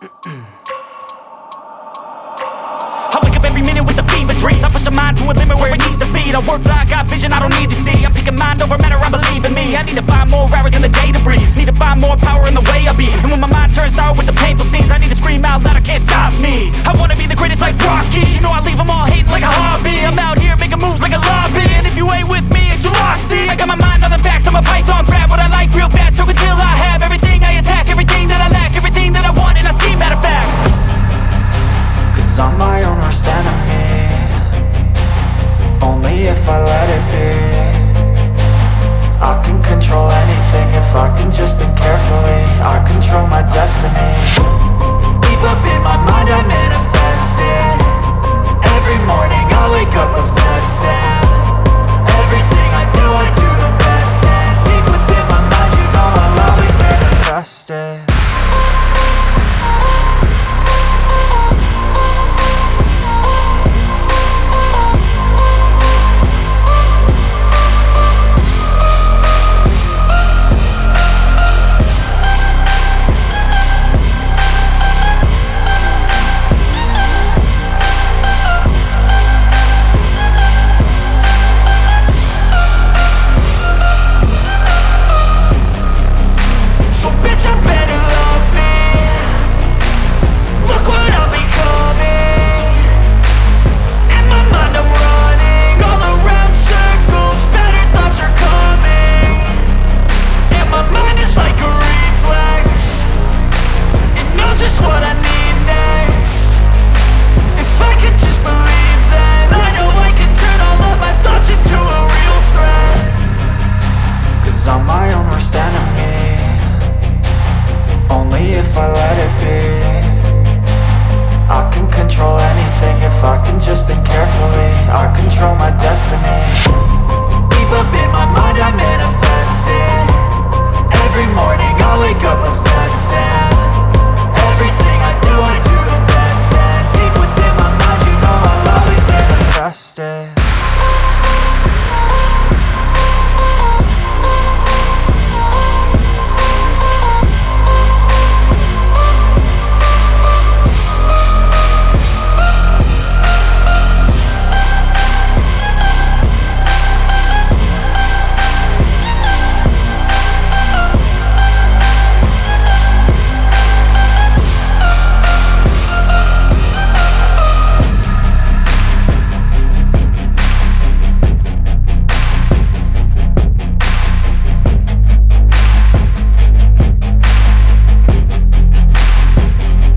I wake up every minute with the fever dreams. I push my mind to a limit where it needs to be. I work blind, got vision I don't need to see. I'm picking mind over matter, I believe in me. I need to find more hours in the day to breathe. Need to find more power in the way I be. And when my mind turns sour with the painful scenes, I need to scream out loud, I can't stop me. I wanna be the greatest like Rocky. You know I leave them all hating like a hobby. I'm out here making moves like a lobby. And if you ain't with me, it's your loss, see. I got my mind on the facts, I'm a python. Grab what I like real fast, stroke until I have everything I attack. Everything that I lack, everything that I want, and I see, matter of fact. Cause I'm my own worst enemy. Only if I let it be. I can control anything if I can just think carefully. I control my destiny.